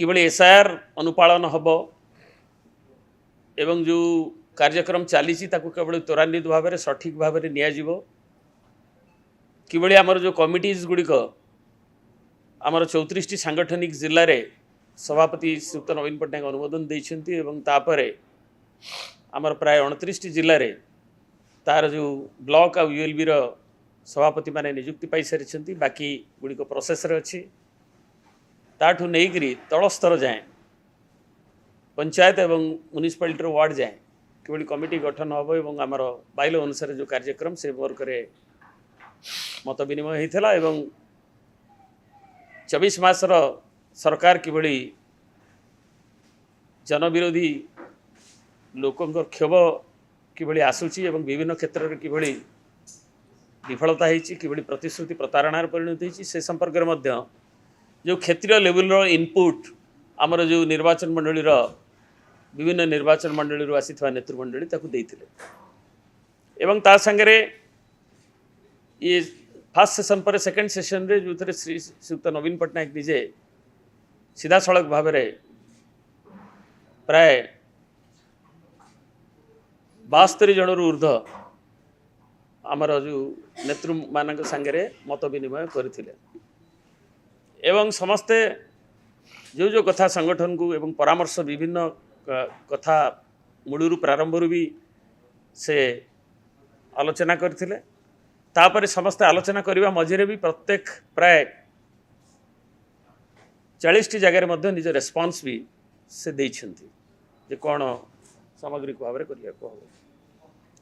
किभଳି SIR अनुपालन हम एवं जो कार्यक्रम चली केवल त्वरान्वित भाव में सठिक भाव में नियाजिवो किभଳି आमर जो कमिटीज गुड़िक आमर 34 सांगठनिक जिले में सभापति श्रीयुक्त नवीन पट्टनायक अनुमोदन देइछन्ति एवं तापरे आमर प्राय 29 जिले में तार जो ब्लॉक आ यूएलबी रो सभापति माने नियुक्ति पाई सारी बाकी गुड़िक प्रोसेस रे अछि ताठू नहीं तल स्तर जाए पंचायत एवं म्युनिसिपालिटी वार्ड जाए किभଳି कमिटी गठन हम एवं आमर बाइल अनुसार जो कार्यक्रम से वर्क रे मत विनिमय होता एवं 24 मासर सरकार किभଳି जनविरोधी लोकंकर क्षोभ किभଳି आसूची एवं विभिन्न क्षेत्र में किभଳି विफलता होती किभଳି प्रतिश्रुति प्रतारणार परिणत होती से संपर्क में मध्य जो क्षेत्रीय लेवल इनपुट आमर जो निर्वाचन मंडली विभिन्न निर्वाचन मंडली आसी नेतृमंडली ताकू देइथिले एवं ता संगे ये फास्ट सेशन पर सेकेंड सेशन रे जो थे श्रीयुक्त नवीन पट्टनायक निजे सीधा सड़क भाव में प्राय 72 जन ऊर्ध आमर जो नेतृ मान संगे मत विनिमय करथिले एवं समस्ते जो जो कथा संगठन को एवं परामर्श विभिन्न कथा मूलरू प्रारंभ भी से आलोचना करथिले तापर समस्ते आलोचना करने मझे भी प्रत्येक प्राय 40 जगह मध्य निज रेस्पॉन्स भी से देइछन्ति जे कौन सामग्रिक भाव में करिया को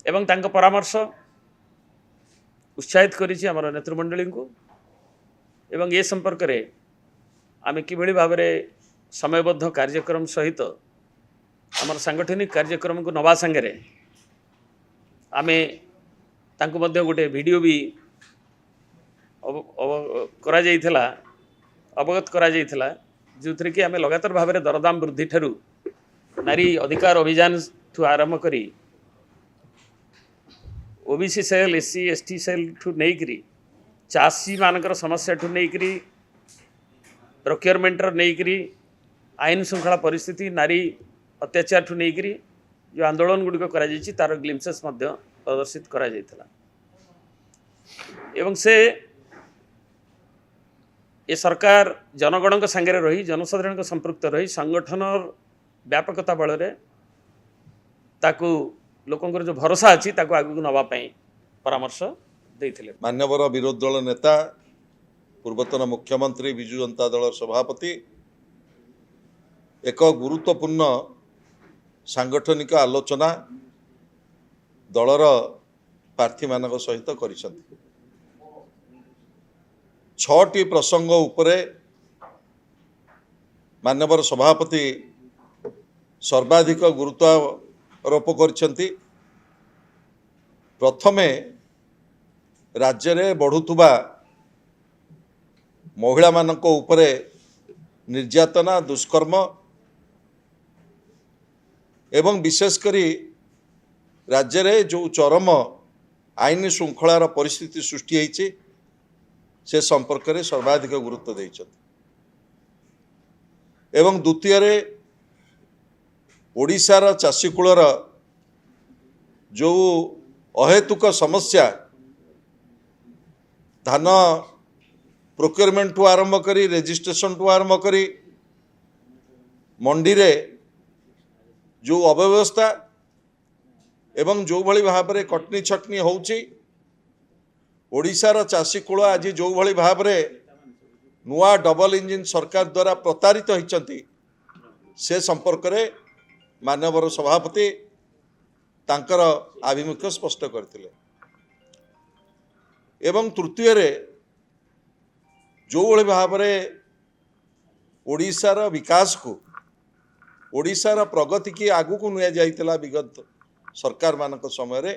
एवं तांको परामर्श उत्साहित करिछि हमर नेतृमंडली को एवं ये संपर्क रे आमे किभଳି भाव में समयबद्ध कार्यक्रम सहित हमर सांगठनिक कार्यक्रम को नवा संगे आमे तांको मध्य गोटे वीडियो भी करा जाइथिला अवगत करा जाइथिला जो थे कि आमे लगातार भाव में दरदाम वृद्धि ठारू नारी अधिकार अभियान ठू आरंभ करी OBC cell SC ST cell ठू नहीं करी चाषी मानकर समस्या ठू नहीं करी प्रोक्योरमेंटर नहीं करी आईन श्रृंखला परिस्थिति नारी अत्याचार ठू नहीं करी जो आंदोलन गुड़िक करा जाइछि तार ग्लिम्पसेस मध्य प्रदर्शित करा जाइथिला एवं से ये सरकार जनगण संगे रही जनसाधारण संपृक्त रही संगठन व्यापकता बल ताकू लोकंकर जो भरोसा अच्छी ताकू आगू नवा परामर्श देइथिले। मान्यवर विरोधी दल नेता पूर्वतन मुख्यमंत्री विजु जनता दल सभापति एक गुरुत्वपूर्ण सांगठनिक आलोचना दलर प्रार्थी मान सहित करिसंति। 6टी प्रसंग उपरे मान्यवर सभापति सर्वाधिक गुरुत्वारोप करिसंति। प्रथमे राज्य रे बढ़ुथुबा महिला मानक उपरे निर्यातना दुष्कर्म एवं विशेषकरी राज्य रे जो चरम आईन श्रृंखलार परिस्थिति सृष्टि होइछि से संपर्क में सर्वाधिक गुरुत्व देइछथि। एवं द्वितीय रे ओडिशार चाषीकूलर जो अहेतुक समस्या धान प्रोक्योरमेंट टू आरंभ करी रेजिस्ट्रेशन टू आरंभ करी मंडी रे जो अव्यवस्था एवं जो भली भाव में कटनी छटनी होउछि ओडिशार चाषीकूल आज जो भली भाव में नुआ डबल इंजिन सरकार द्वारा प्रतारित होइछन्ति से संपर्क में मानवर सभापति तांकर आभिमुख्य स्पष्ट करथिले। एवं तृतीय रे जो भली भाव में ओडिशार विकास को ओडिशार प्रगति की आगू को नुआ जाइतिला विगत सरकार मानक समय रे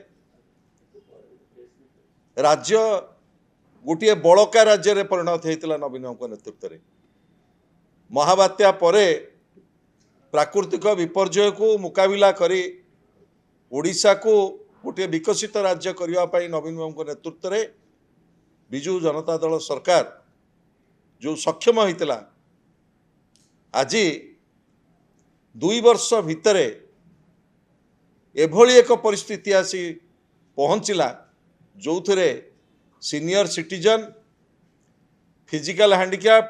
राज्य गोटे बड़का राज्य रे परिणत होता नवीन नेतृत्व में महाबात्या परे प्राकृतिक विपर्यय को मुकाबिला करी ओडिशा को गोटे विकसित राज्य करने नवीन नेतृत्व में विजु जनता दल सरकार जो सक्षम होता आज 2 वर्ष भितर एभली एक परिस्थिति आसी पहुँचला जो थे सीनियर सिटीजन फिजिकल हैंडिकैप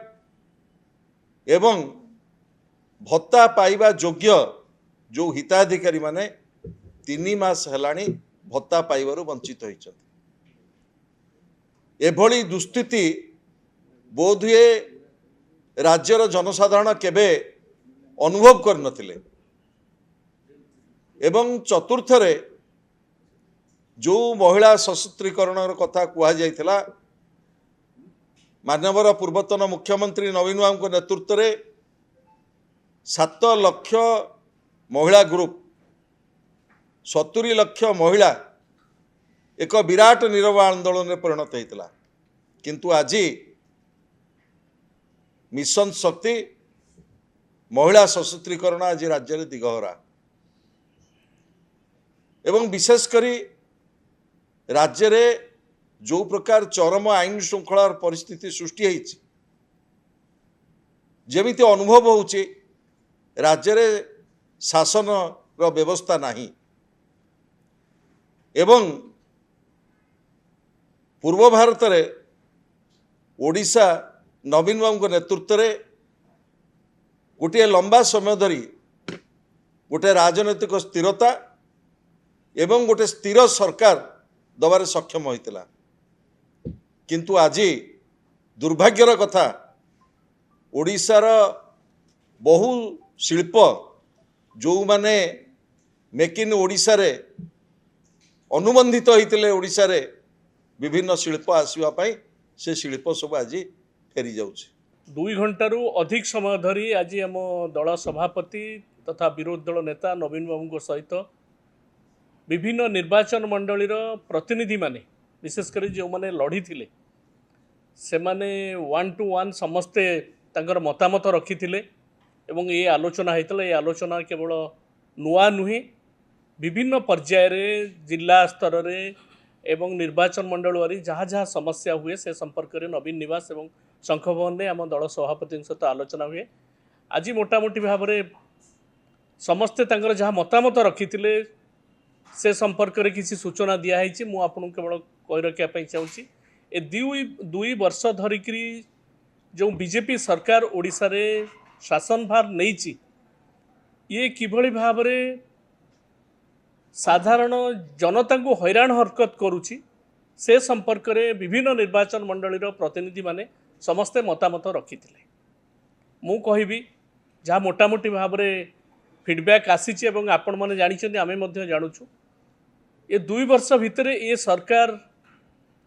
एवं भत्ता पाइबा योग्य जो हिताधिकारी माने 3 मास हेलाणी भत्ता पाइबारु वंचित होइछथि। एभली दुस्थिति बोधहुए राज्यर जनसाधारण केबे अनुभव कर नथिले एवं चतुर्थरे जो महिला सशक्तिकरण कथा कुहा जाइथिला मानवर पूर्वतन मुख्यमंत्री नवीन बाबू नेतृत्व में 7 लाख महिला ग्रुप 70 लाख महिला एक विराट नीरव आंदोलन में परिणत होता किंतु आज मिशन शक्ति महिला सशक्तिकरण आज राज्य में दिगहरा एवं विशेषकर राज्य में जो प्रकार चरम आईन श्रृंखलार परिस्थिति सृष्टि होती जेमिति अनुभव होची राज्य में शासन व्यवस्था नहीं एवं पूर्व भारत में ओडिशा नवीन बाबू नेतृत्व में गोटे लंबा समय धरी गोटे राजनैतिक स्थिरता एवं गोटे स्थिर सरकार दबार सक्षम होता किंतु आज दुर्भाग्यर कथा ओडिशार बहु शिल्प जो माने मेक इन ओडिशा रे अनुबंधित होते ओडिशा रे विभिन्न शिल्प आसवाई से शिल्प सब आज फेरी जाउछि। 2 घंटारू अधिक समय धरी आज आम दल सभापति तथा विरोधी दल नेता नवीन बाबू सहित विभिन्न निर्वाचन मंडलीर प्रतिनिधि माने विशेषकर जो माने लड़ी थिले से माने 1 to 1 समस्ते तांकर मतामत रखी थिले एवं ये आलोचना होता ये आलोचना केवल नुआ नुहे विभिन्न पर्याय रे जिला स्तर रे एवं निर्वाचन मंडल वारी जहाँ जहाँ समस्या हुए से संपर्क में नवीन निवास एवं शंख भवन में आम दल सभापति सहित आलोचना हुए। आज मोटामोटी भाव में समस्ते तांकर जहाँ मतामत रखी थिले से संपर्क में किसी सूचना दिखाई मु आपन केवल कही रखापी चाहूँगी ए 2 वर्ष धरिकी जो बीजेपी सरकार ओडिशा रे शासन भार नहीं ये किभली भाव में साधारण जनता को हैरान हरकत करुछि से संपर्क में विभिन्न निर्वाचन मंडलीर प्रतिनिधि माने समस्ते मतामत रखी मु कहबी जहाँ मोटामोटी भाव में फीडबैक आसी आपण मैंने जानी आमे मध्य जानुछु ये 2 वर्ष भितर ये सरकार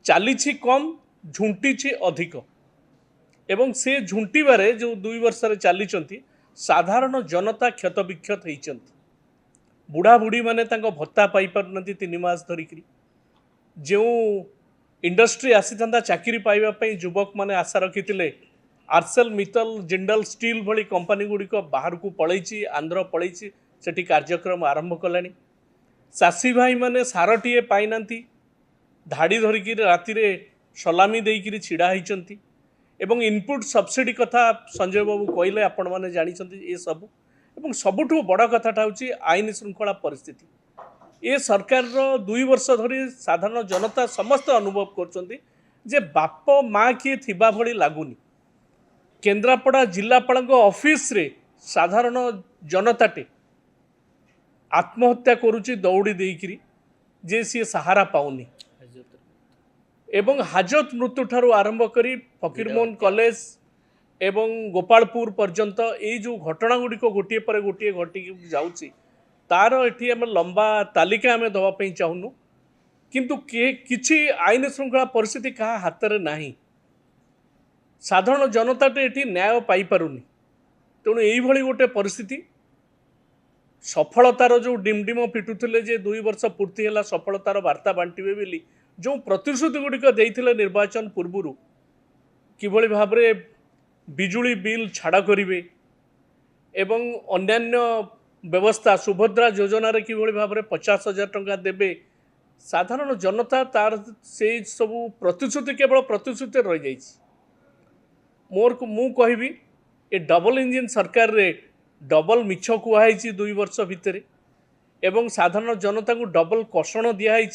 चली कम झुंटी अधिक एवं से झुंटीबारे जो 2 वर्ष चली साधारण जनता क्षत विक्षत होती बुढ़ा बुढ़ी माने तांको भत्ता पाई पारनती 3 मास धरिकी जो इंडस्ट्री आसी था चाकरी पाइबा युवक माने आशा रखी आर्सेल मित्तल जिंदल स्टील भली कंपनी गुड़िक बाहर को पलैची आंध्र पलैची सेठी कार्यक्रम आरंभ कलानी चाषी भाई माने सारटीए पाइना धाड़ी धरिकी राति सलामी देकर छिड़ा होती एवं इनपुट सब्सिडी कथा संजय बाबू कहले आपण मैंने जानी ये सब एवं सबुठु बड़ कथाटा हूँ आईन श्रृंखला परिस्थिति ये सरकार 2 वर्ष धरी साधारण जनता समस्त अनुभव कर बाप माँ किए थिबा भली लागुनी केन्द्रापड़ा जिलापाल ऑफिस रे साधारण जनताटे आत्महत्या करुच्ची दौड़ी देकरी जे सी सहारा पाउनी एवं हाजत मृत्यु ठारू आरंभ करी फकीरमोहन कॉलेज एवं गोपालपुर पर्यंत ये जो घटना गुड़िक गोटे पर गोटे घटी जाऊँगी तार एटी आम लंबा तालिका आम दवाई चाहूनु किंतु किछि आईन श्रृंखला परिस्थिति क्या हाथ में नहीं साधारण जनताटे एटी न्याय पाई पारुनी तेणु यही गोटे परिस्थिति सफलतार जो डिमडिम पिटुले जे 2 वर्ष पूर्ति है सफलतार वार्ता बांटे बोली जो प्रतिश्रुति गुड़िक देते निर्वाचन पूर्व किभली भाव में बिजुली बिल छाड़ करेंगे एवं अन्यान्य व्यवस्था सुभद्रा योजना रे किभली भाव में 50,000 टंका देवे साधारण जनता तार से सब प्रतिश्रुति केवल प्रतिश्रुति रही जाइए मोर मु कहबी ए डबल इंजिन सरकार रे डबल मिछ कुहाई 2 वर्ष भितर एवं साधारण जनता को डबल कषण दिखाई